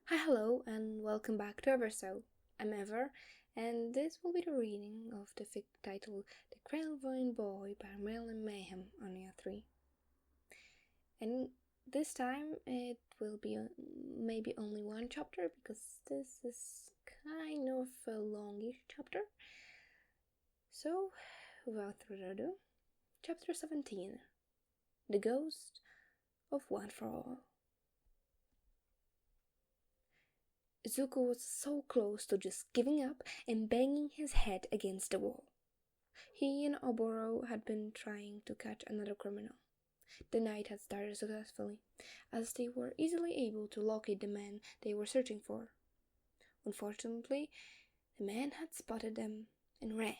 Hi, hello, and welcome back to Everso. I'm Ever, and this will be the reading of the fic titled The Clairvoyant Boy by Marilyn Mayhem on Year 3. And this time it will be maybe only one chapter because this is kind of a longish chapter. So, without further ado, Chapter 17 The Ghost of One for All. Izuku was so close to just giving up and banging his head against the wall. He and Oboro had been trying to catch another criminal. The night had started successfully, as they were easily able to locate the man they were searching for. Unfortunately, the man had spotted them and ran.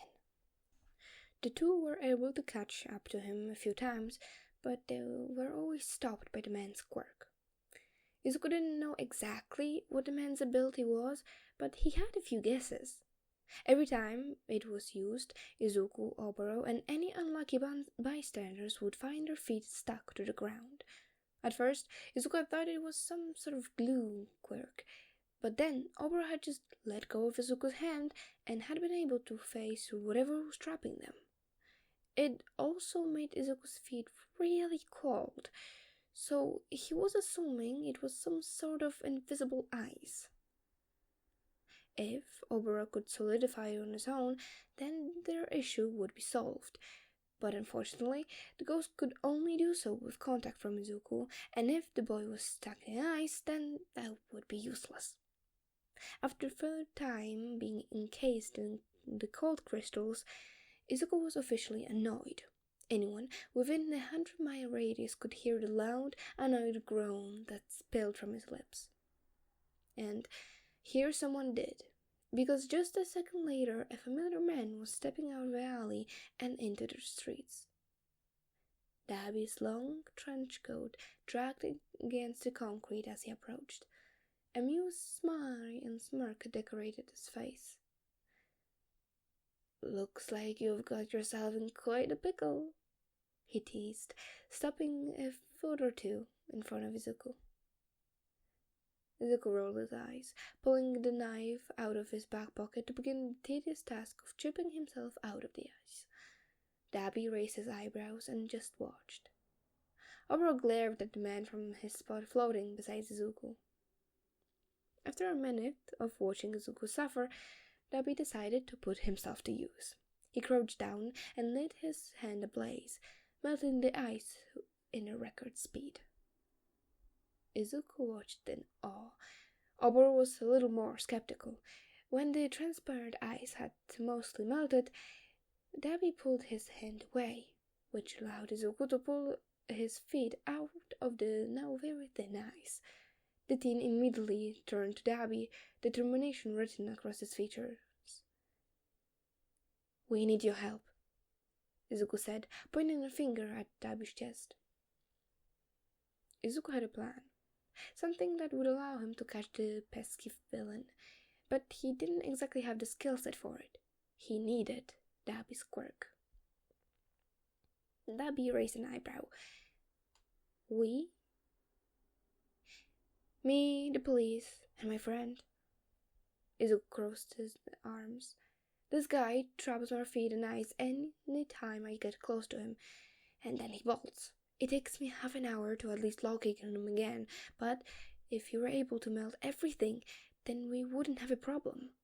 The two were able to catch up to him a few times, but they were always stopped by the man's quirk. Izuku didn't know exactly what the man's ability was, but he had a few guesses. Every time it was used, Izuku, Oboro, and any unlucky bystanders would find their feet stuck to the ground. At first, Izuku thought it was some sort of glue quirk, but then Oboro had just let go of Izuku's hand and had been able to phase through whatever was trapping them. It also made Izuku's feet really cold, so he was assuming it was some sort of invisible ice. If Oboro could solidify it on his own, then their issue would be solved. But unfortunately, the ghost could only do so with contact from Izuku, and if the boy was stuck in ice, then that would be useless. After further time being encased in the cold crystals, Izuku was officially annoyed. Anyone within a 100-mile radius could hear the loud, annoyed groan that spilled from his lips. And here someone did, because just a second later a familiar man was stepping out of the alley and into the streets. Dabi's long trench coat dragged against the concrete as he approached. A amused smile and smirk decorated his face. "Looks like you've got yourself in quite a pickle," he teased, stopping a foot or two in front of Izuku. Izuku rolled his eyes, pulling the knife out of his back pocket to begin the tedious task of chipping himself out of the ice. Dabi raised his eyebrows and just watched. Oboro glared at the man from his spot floating beside Izuku. After a minute of watching Izuku suffer, Dabi decided to put himself to use. He crouched down and lit his hand ablaze, melting the ice in a record speed. Izuku watched in awe. Oboro was a little more skeptical. When the transparent ice had mostly melted, Dabi pulled his hand away, which allowed Izuku to pull his feet out of the now very thin ice. The teen immediately turned to Dabi, determination written across his features. "We need your help," Izuku said, pointing a finger at Dabi's chest. Izuku had a plan, something that would allow him to catch the pesky villain, but he didn't exactly have the skill set for it. He needed Dabi's quirk. Dabi raised an eyebrow. "We?" "Me, the police, and my friend." Izuku crossed his arms. "This guy traps our feet in ice any time I get close to him, and then he bolts. It takes me half an hour to at least locate him again, but if you were able to melt everything, then we wouldn't have a problem."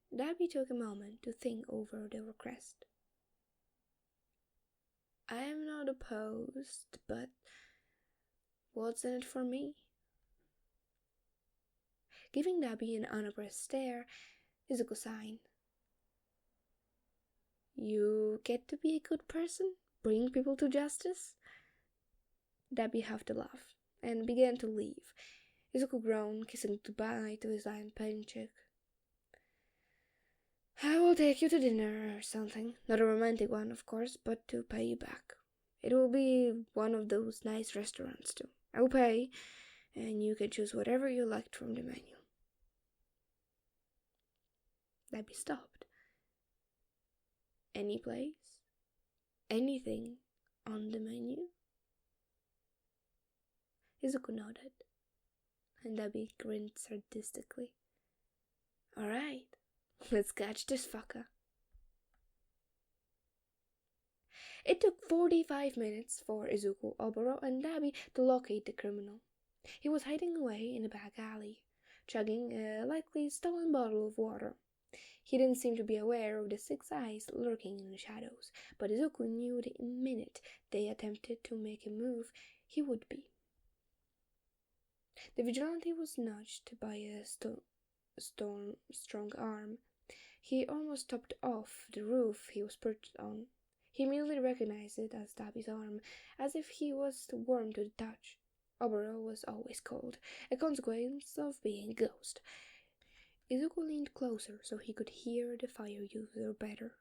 Dabi took a moment to think over the request. "I am not opposed, but what's in it for me?" Giving Dabi an unimpressed stare, Izuku sighed. "You get to be a good person, bring people to justice?" Dabi huffed a laugh and began to leave. Izuku groaned, kissing goodbye to his lion cheek. "I will take you to dinner or something. Not a romantic one, of course, but to pay you back. It will be one of those nice restaurants, too. I will pay, and you can choose whatever you liked from the menu." Dabi stopped. "Any place? Anything on the menu?" Izuku nodded. and Debbie grinned sadistically. Alright, let's catch this fucker. It took 45 minutes for Izuku, Oboro, and Dabi to locate the criminal. He was hiding away in a back alley, chugging a likely stolen bottle of water. He didn't seem to be aware of the 6 eyes lurking in the shadows, but Izuku knew the minute they attempted to make a move, he would be. The vigilante was nudged by a strong arm. He almost topped off the roof he was perched on. He immediately recognized it as Dabi's arm, as if he was warm to the touch. Oboro was always cold, a consequence of being a ghost. Izuku leaned closer so he could hear the fire user better.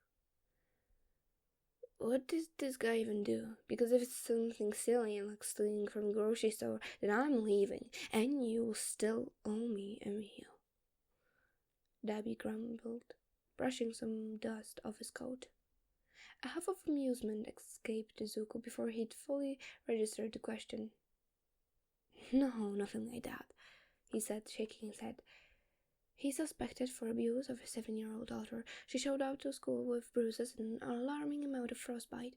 What did this guy even do? Because if it's something silly like stealing from a grocery store, then I'm leaving, and you will still owe me a meal. Dabi grumbled, brushing some dust off his coat. A huff of amusement escaped Izuku before he'd fully registered the question. No, nothing like that, he said, shaking his head. He's suspected for abuse of his 7-year-old daughter. She showed up to school with bruises and an alarming amount of frostbite.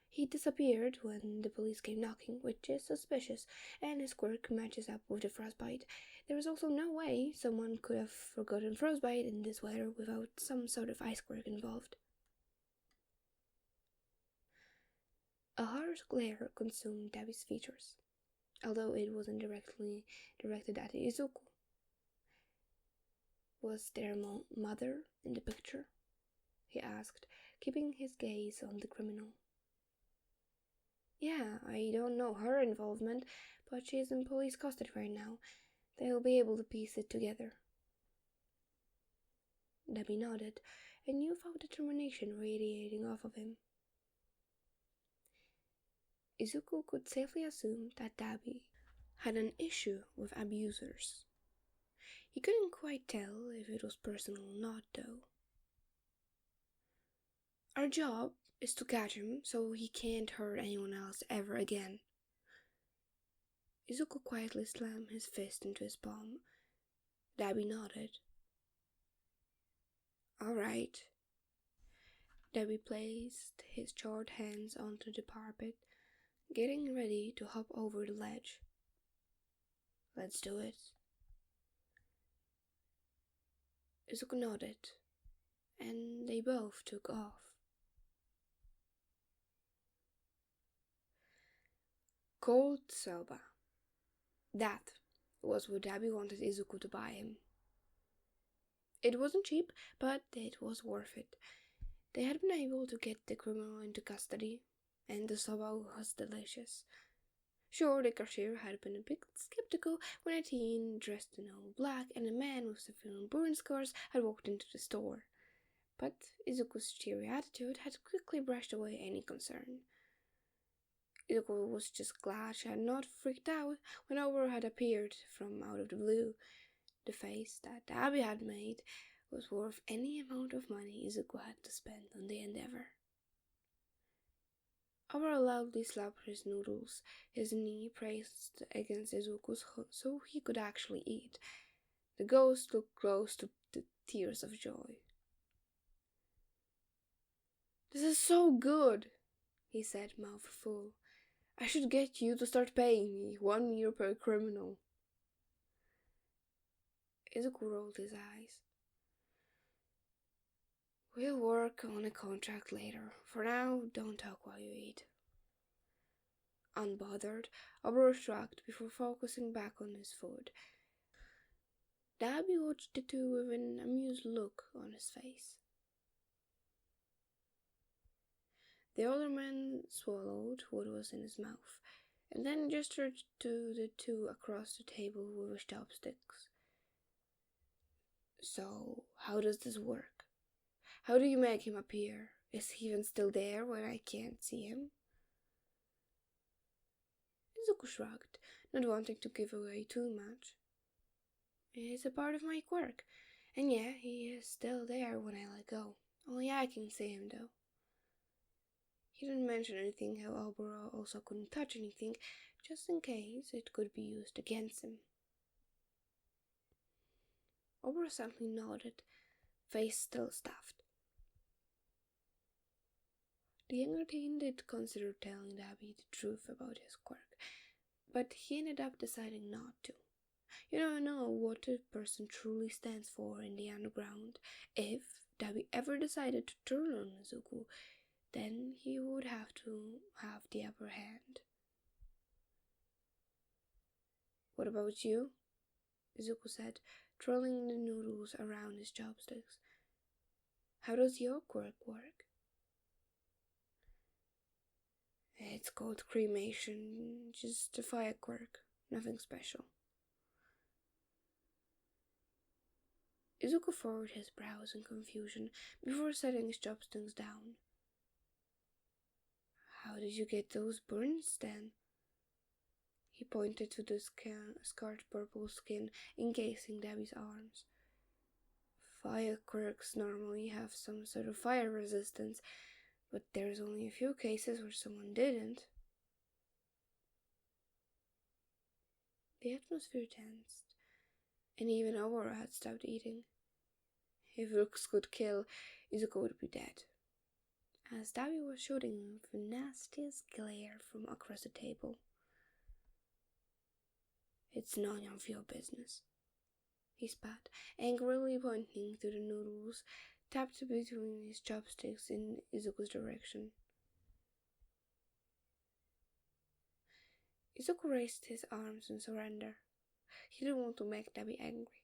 He disappeared when the police came knocking, which is suspicious, and his quirk matches up with the frostbite. There is also no way someone could have forgotten frostbite in this weather without some sort of ice quirk involved. A harsh glare consumed Dabi's features, although it wasn't directly directed at Izuku. Was there a mother in the picture? He asked, keeping his gaze on the criminal. Yeah, I don't know her involvement, but she's in police custody right now. They'll be able to piece it together. Dabi nodded, and you felt determination radiating off of him. Izuku could safely assume that Dabi had an issue with abusers. He couldn't quite tell if it was personal or not, though. Our job is to catch him so he can't hurt anyone else ever again. Izuku quietly slammed his fist into his palm. Dabi nodded. All right. Dabi placed his short hands onto the parapet, getting ready to hop over the ledge. Let's do it. Izuku nodded, and they both took off. Cold soba. That was what Dabi wanted Izuku to buy him. It wasn't cheap, but it was worth it. They had been able to get the criminal into custody, and the soba was delicious. Sure, the cashier had been a bit skeptical when a teen dressed in all black and a man with severe burn scars had walked into the store. But Izuku's cheery attitude had quickly brushed away any concern. Izuku was just glad she had not freaked out when Oboro had appeared from out of the blue. The face that Dabi had made was worth any amount of money Izuku had to spend on the endeavor. Oboro loudly slapped his noodles, his knee pressed against Izuku's so he could actually eat. The ghost looked close to the tears of joy. This is so good, he said, mouth full. I should get you to start paying me 1 meal per criminal. Izuku rolled his eyes. We'll work on a contract later. For now, don't talk while you eat. Unbothered, Oboro shrugged before focusing back on his food. Dabi watched the two with an amused look on his face. The older man swallowed what was in his mouth, and then gestured to the two across the table with his chopsticks. So, how does this work? How do you make him appear? Is he even still there when I can't see him? Izuku shrugged, not wanting to give away too much. It's a part of my quirk, and yeah, he is still there when I let go. Only I can see him, though. He didn't mention anything how Oboro also couldn't touch anything, just in case it could be used against him. Oboro sadly nodded, face still stuffed. The younger teen did consider telling Dabby the truth about his quirk, but he ended up deciding not to. You don't know what a person truly stands for in the underground. If Dabby ever decided to turn on Izuku, then he would have to have the upper hand. "What about you?" Izuku said, twirling the noodles around his chopsticks. "How does your quirk work?" "It's called cremation, just a fire quirk, nothing special." Izuku furrowed his brows in confusion before setting his chopsticks down. "How did you get those burns then?" He pointed to the scarred purple skin encasing Dabby's arms. "Fire quirks normally have some sort of fire resistance, but there's only a few cases where someone didn't." The atmosphere tensed, and even Oboro had stopped eating. If looks could kill, Izuku would be dead, as Dabby was shooting him with the nastiest glare from across the table. "It's none of your business," he spat, angrily pointing to the noodles tapped between his chopsticks in Izuku's direction. Izuku raised his arms in surrender. He didn't want to make Dabby angry,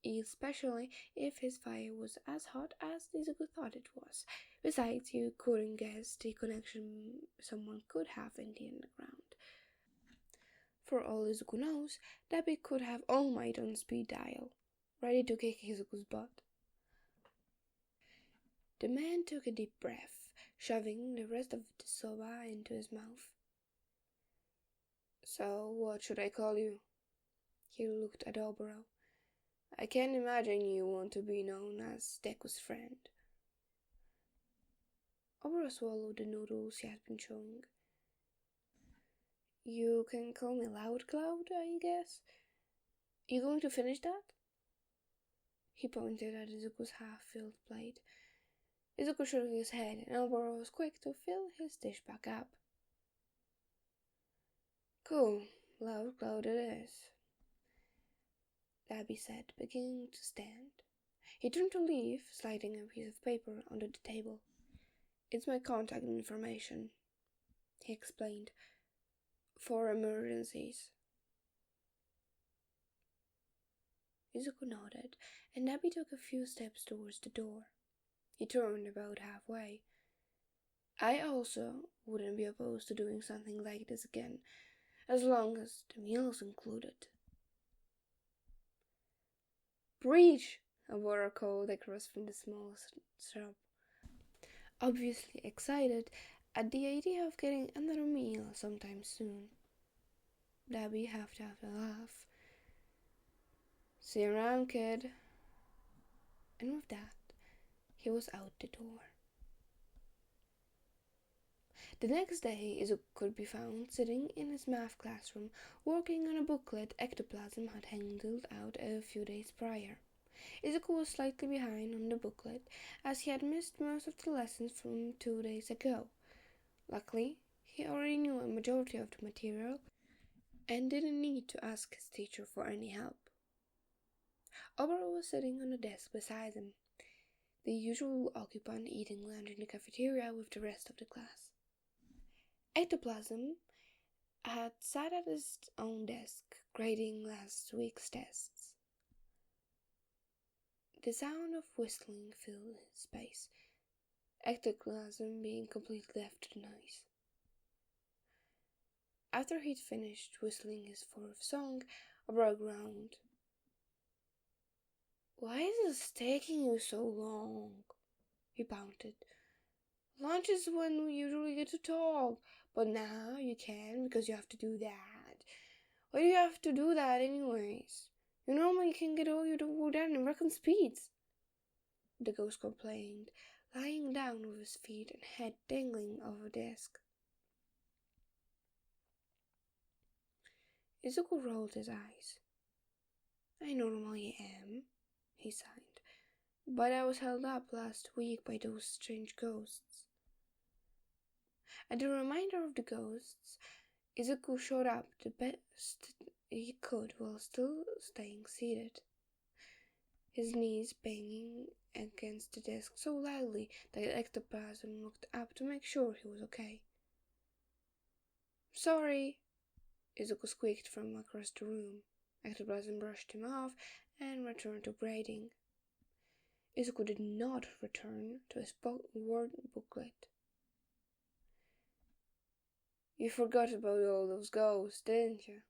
especially if his fire was as hot as Izuku thought it was. Besides, you couldn't guess the connection someone could have in the underground. For all Izuku knows, Dabby could have All Might on speed dial, ready to kick Izuku's butt. The man took a deep breath, shoving the rest of the soba into his mouth. "So, what should I call you?" He looked at Oboro. "I can't imagine you want to be known as Deku's friend." Oboro swallowed the noodles he had been chewing. "You can call me Loud Cloud, I guess. You going to finish that?" He pointed at Izuku's half-filled plate. Izuku shook his head, and Oboro was quick to fill his dish back up. "Cool, Loud Cloud it is," Dabby said, beginning to stand. He turned to leave, sliding a piece of paper under the table. "It's my contact information," he explained, "for emergencies." Izuku nodded, and Dabby took a few steps towards the door. He turned about halfway. "I also wouldn't be opposed to doing something like this again, as long as the meal's included." "Breach!" Oboro called across from the small shop, obviously excited at the idea of getting another meal sometime soon. Dabby had to have a laugh. "See you around, kid." And with that, he was out the door. The next day, Izuku could be found sitting in his math classroom, working on a booklet Ectoplasm had handed out a few days prior. Izuku was slightly behind on the booklet, as he had missed most of the lessons from 2 days ago. Luckily, he already knew a majority of the material, and didn't need to ask his teacher for any help. Oboro was sitting on the desk beside him, the usual occupant eating lunch in the cafeteria with the rest of the class. Ectoplasm had sat at his own desk, grading last week's tests. The sound of whistling filled his space, Ectoplasm being completely deaf to the noise. After he'd finished whistling his fourth song, Oboro groaned. "Why is this taking you so long?" he pouted. "Lunch is when we usually get to talk, but now you can't because you have to do that. Why do you have to do that anyways? You normally can get all your work done in record speeds." The ghost complained, lying down with his feet and head dangling off a desk. Izuku rolled his eyes. "I normally am," he sighed. But I was held up last week by those strange ghosts. At the reminder of the ghosts, Izuku showed up the best he could while still staying seated, his knees banging against the desk so loudly that the ectoplasm looked up to make sure he was okay. Sorry, Izuku squeaked from across the room. Ectoplasm brushed him off and returned to braiding. Izuku did not return to his word booklet. You forgot about all those ghosts, didn't you?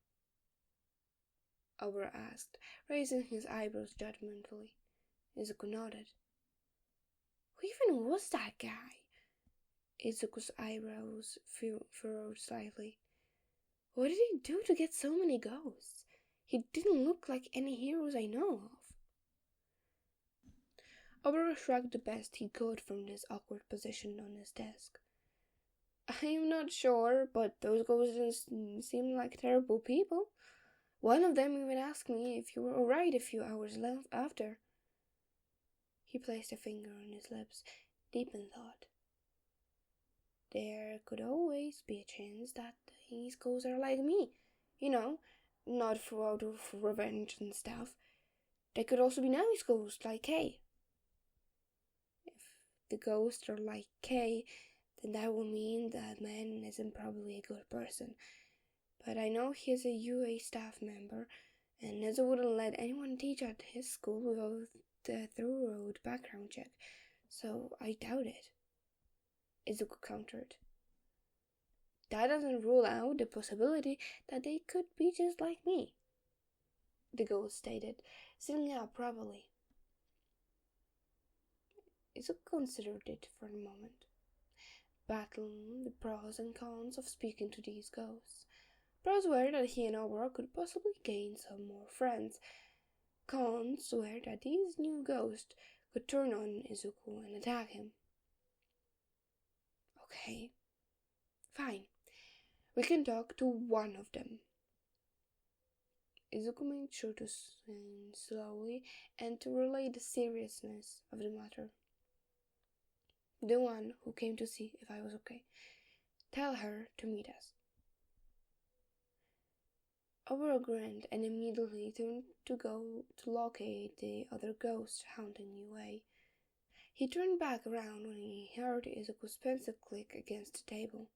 Oboro asked, raising his eyebrows judgmentally. Izuku nodded. Who even was that guy? Izuku's eyebrows furrowed slightly. What did he do to get so many ghosts? He didn't look like any heroes I know of. Oboro shrugged the best he could from this awkward position on his desk. I'm not sure, but those ghosts seem like terrible people. One of them even asked me if you were alright a few hours after. He placed a finger on his lips, deep in thought. There could always be a chance that these ghosts are like me. Not out of revenge and stuff. They could also be nice ghosts like Kay. If the ghosts are like Kay, then that will mean that man isn't probably a good person. But I know he is a UA staff member, and Nezu wouldn't let anyone teach at his school without a thorough background check, so I doubt it, Izuku countered. That doesn't rule out the possibility that they could be just like me, the ghost stated, sitting up properly. Izuku considered it for a moment, battling the pros and cons of speaking to these ghosts. Pros were that he and Oboro could possibly gain some more friends. Cons were that these new ghosts could turn on Izuku and attack him. Okay, fine. We can talk to one of them. Izuku made sure to sing slowly and to relay the seriousness of the matter. The one who came to see if I was okay. Tell her to meet us. Oboro grinned and immediately turned to go to locate the other ghost haunting UA. He turned back around when he heard Izuku's pencil click against the table.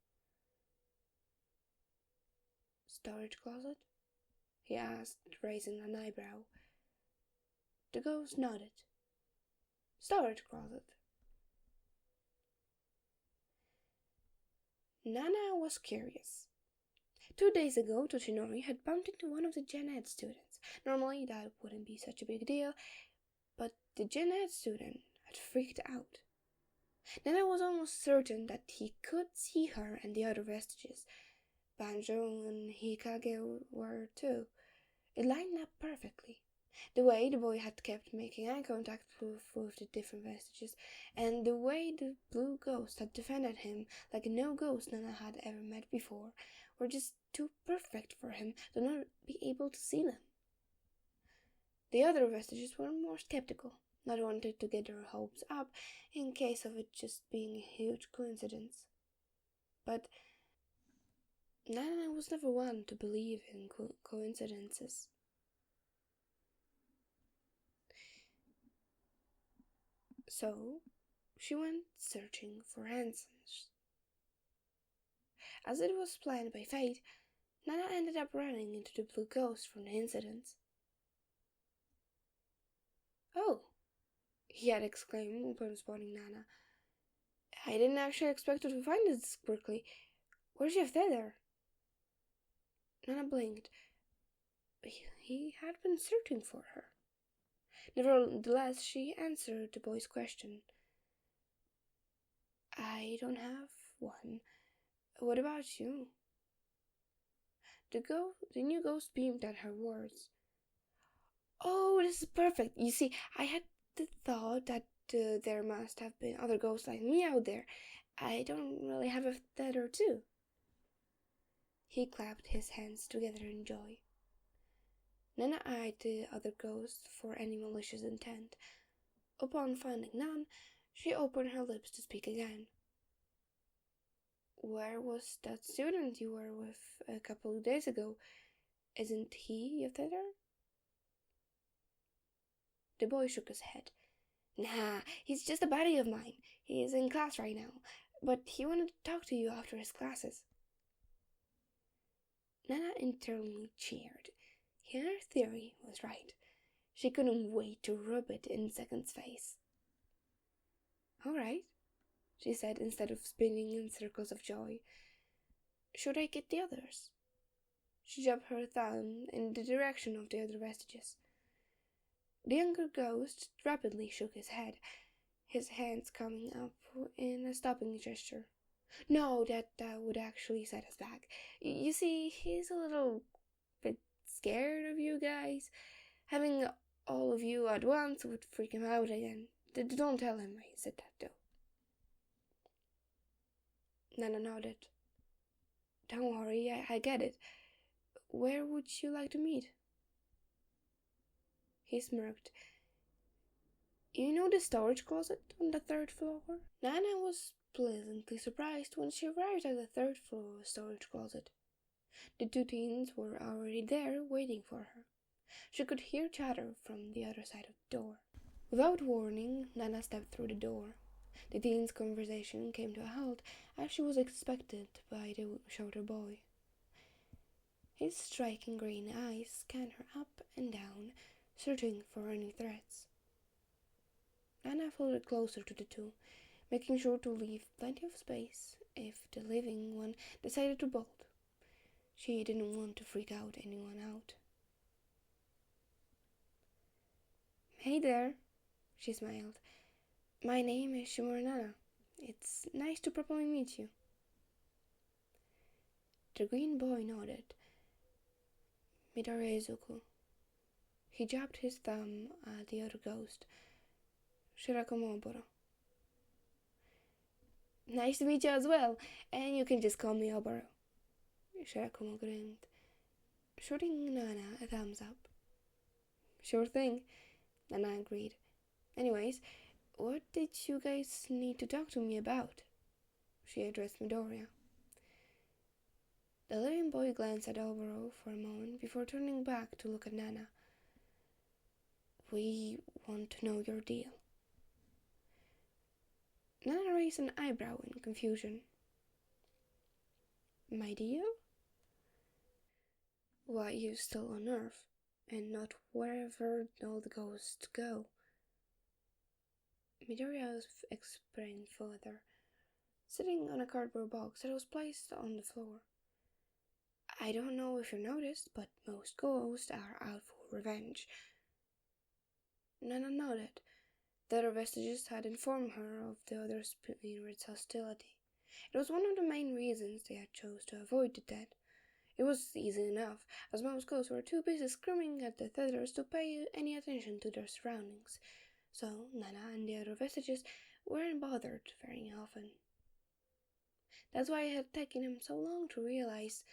Storage closet? He asked, raising an eyebrow. The ghost nodded. Storage closet. Nana was curious. 2 days ago, Toshinori had bumped into one of the Gen Ed students. Normally, that wouldn't be such a big deal, but the Gen Ed student had freaked out. Nana was almost certain that he could see her and the other vestiges. Banjo and Hikage were too. It lined up perfectly. The way the boy had kept making eye contact with the different vestiges, and the way the blue ghost had defended him like no ghost Nana had ever met before, were just too perfect for him to not be able to see them. The other vestiges were more skeptical, not wanting to get their hopes up in case of it just being a huge coincidence. But Nana was never one to believe in coincidences. So, she went searching for answers. As it was planned by fate, Nana ended up running into the blue ghost from the incident. Oh, he had exclaimed upon spotting Nana. I didn't actually expect her to find it this quickly. Where'd you have that there? Nana blinked. He had been searching for her. Nevertheless, she answered the boy's question. I don't have one. What about you? The new ghost beamed at her words. Oh, this is perfect. You see, I had the thought that there must have been other ghosts like me out there. I don't really have a feather too. He clapped his hands together in joy. Nana eyed the other ghost for any malicious intent. Upon finding none, she opened her lips to speak again. "Where was that student you were with a couple of days ago? Isn't he a thither?" The boy shook his head. "Nah, he's just a buddy of mine. He's in class right now, but he wanted to talk to you after his classes." Nana internally cheered. Her theory was right. She couldn't wait to rub it in Second's face. "All right," she said instead of spinning in circles of joy. "Should I get the others?" She jabbed her thumb in the direction of the other vestiges. The younger ghost rapidly shook his head, his hands coming up in a stopping gesture. "No, that would actually set us back. You see, he's a little bit scared of you guys. Having all of you at once would freak him out again. Don't tell him I said that, though." Nana nodded. "Don't worry, I get it. Where would you like to meet?" He smirked. "You know the storage closet on the 3rd floor?" Nana was pleasantly surprised when she arrived at the 3rd floor storage closet. The two teens were already there waiting for her. She could hear chatter from the other side of the door. Without warning, Nana stepped through the door. The teens' conversation came to a halt as she was expected by the shorter boy. His striking green eyes scanned her up and down, searching for any threats. Nana floated closer to the two, making sure to leave plenty of space if the living one decided to bolt. She didn't want to freak anyone out. "Hey there," she smiled. "My name is Shimura Nana. It's nice to properly meet you." The green boy nodded. "Midori Izuku." He jabbed his thumb at the other ghost. "Shirakumo Oboro." "Nice to meet you as well, and you can just call me Oboro." Shirakumo grinned, shooting Nana a thumbs up. "Sure thing," Nana agreed. "Anyways, what did you guys need to talk to me about?" She addressed Midoriya. The living boy glanced at Oboro for a moment before turning back to look at Nana. "We want to know your deal." Nana raised an eyebrow in confusion. "My deal? Why, you're still on Earth, and not wherever all the ghosts go." Midoriya explained further, sitting on a cardboard box that was placed on the floor. "I don't know if you noticed, but most ghosts are out for revenge." Nana nodded. The other vestiges had informed her of the other spirit's hostility. It was one of the main reasons they had chose to avoid the dead. It was easy enough, as most ghosts were too busy screaming at the tethers to pay any attention to their surroundings, so Nana and the other vestiges weren't bothered very often. That's why it had taken him so long to realize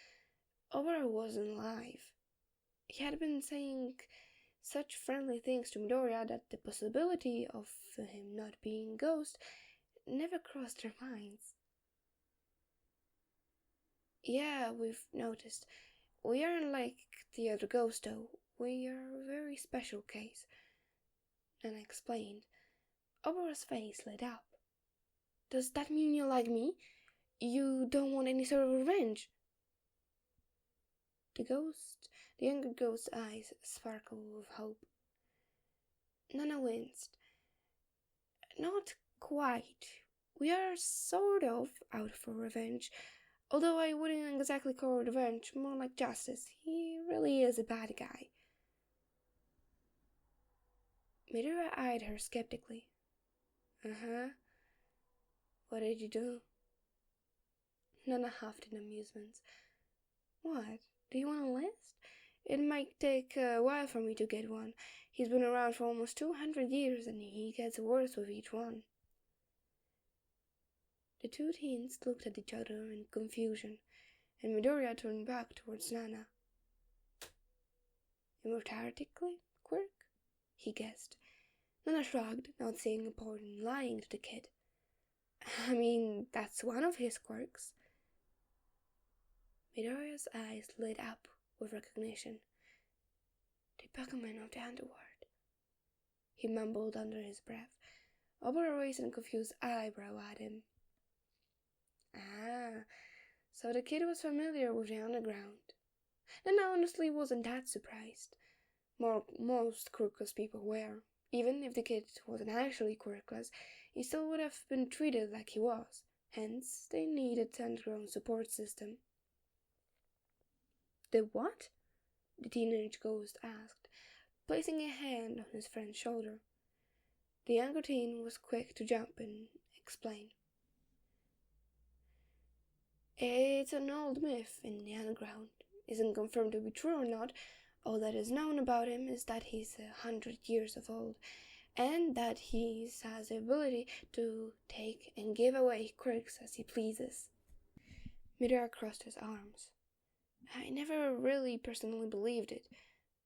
Oboro wasn't alive. He had been saying such friendly things to Midoriya that the possibility of him not being a ghost never crossed their minds. "Yeah, we've noticed. We aren't like the other ghosts, though. We are a very special case," Nana explained. Oboro's face lit up. "Does that mean you like me? You don't want any sort of revenge?" The younger ghost's eyes sparkled with hope. Nana winced. "Not quite. We are sort of out for revenge, although I wouldn't exactly call it revenge, more like justice. He really is a bad guy." Midoriya eyed her skeptically. "Uh-huh. What did you do?" Nana huffed in amusement. "What? Do you want a list? It might take a while for me to get one. He's been around for almost 200 years, and he gets worse with each one." The two teens looked at each other in confusion, and Midoriya turned back towards Nana. Immortality quirk? He guessed. Nana shrugged, not seeing a point in lying to the kid. I mean, that's one of his quirks. Midoriya's eyes lit up with recognition. The Pokemon of the Underworld, he mumbled under his breath. Oboro raised a confused eyebrow at him. Ah, so the kid was familiar with the underground. And I honestly wasn't that surprised. Most quirkless people were. Even if the kid wasn't actually quirkless, he still would have been treated like he was. Hence, they needed an underground support system. The what? The teenage ghost asked, placing a hand on his friend's shoulder. The younger teen was quick to jump and explain. It's an old myth in the underground. Isn't confirmed to be true or not. All that is known about him is that he's 100 years of old, and that he has the ability to take and give away quirks as he pleases. Midoriya crossed his arms. I never really personally believed it,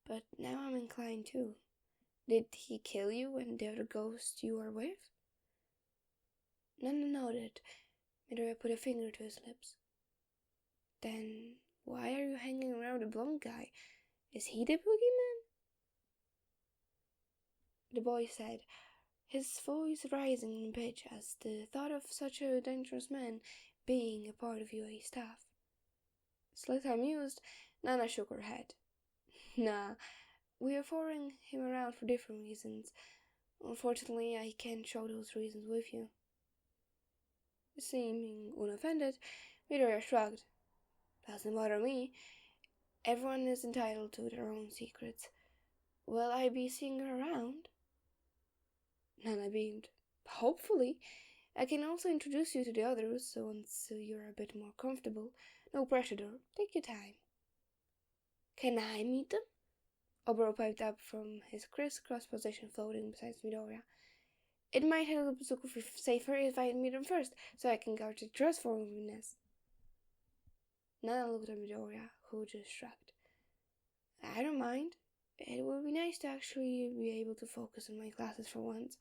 but now I'm inclined to. Did he kill you and the other ghost you were with? Nana nodded. Midoriya put a finger to his lips. Then why are you hanging around the blonde guy? Is he the boogeyman? The boy said, his voice rising in pitch as the thought of such a dangerous man being a part of UA staff. Slightly amused, Nana shook her head. Nah, we are following him around for different reasons. Unfortunately, I can't show those reasons with you. Seeming unoffended, Midoriya shrugged. Doesn't bother me. Everyone is entitled to their own secrets. Will I be seeing her around? Nana beamed. Hopefully. I can also introduce you to the others, so once you're a bit more comfortable. No pressure though. Take your time. Can I meet them? Oboro piped up from his crisscross position floating beside Midoriya. It might help Izuku feel safer if I meet them first, so I can gauge the trustworthiness. Nana looked at Midoriya, who just shrugged. I don't mind. It would be nice to actually be able to focus on my classes for once.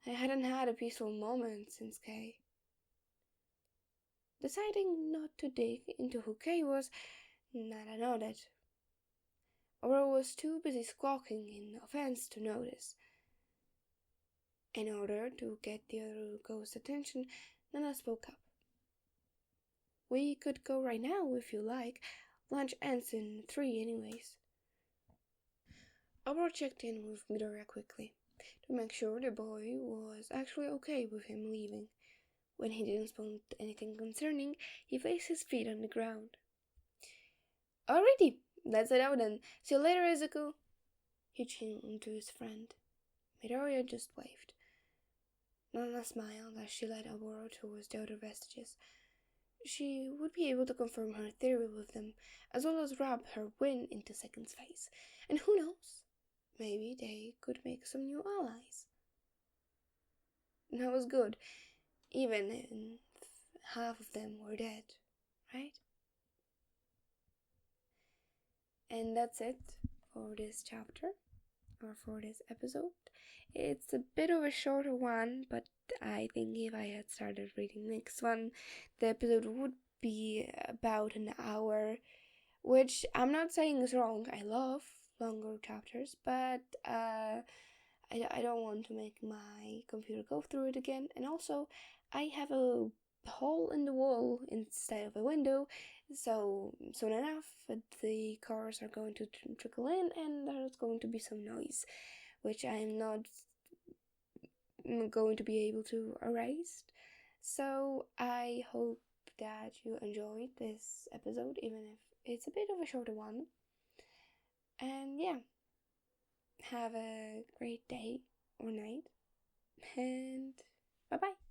I hadn't had a peaceful moment since Kay. Deciding not to dig into who Kay was, Nana nodded. Oboro was too busy squawking in offense to notice. In order to get the other ghost's attention, Nana spoke up. We could go right now if you like. Lunch ends in 3 anyways. Oboro checked in with Midoriya quickly, to make sure the boy was actually okay with him leaving. When he didn't spot anything concerning, he placed his feet on the ground. Alrighty, let's head out then. See you later, Izuku. He turned to his friend. Midoriya just waved. Nana smiled as she led Oboro towards the other vestiges. She would be able to confirm her theory with them, as well as rub her win into Second's face. And who knows? Maybe they could make some new allies. That was good, even if half of them were dead, right? And that's it for this chapter, or for this episode. It's a bit of a shorter one, but I think if I had started reading next one, the episode would be about an hour, which I'm not saying is wrong. I love longer chapters, but I don't want to make my computer go through it again. And also, I have a hole in the wall instead of a window, so soon enough the cars are going to trickle in and there's going to be some noise, which I'm not going to be able to erase. So I hope that you enjoyed this episode, even if it's a bit of a shorter one. And yeah, have a great day or night, and bye bye.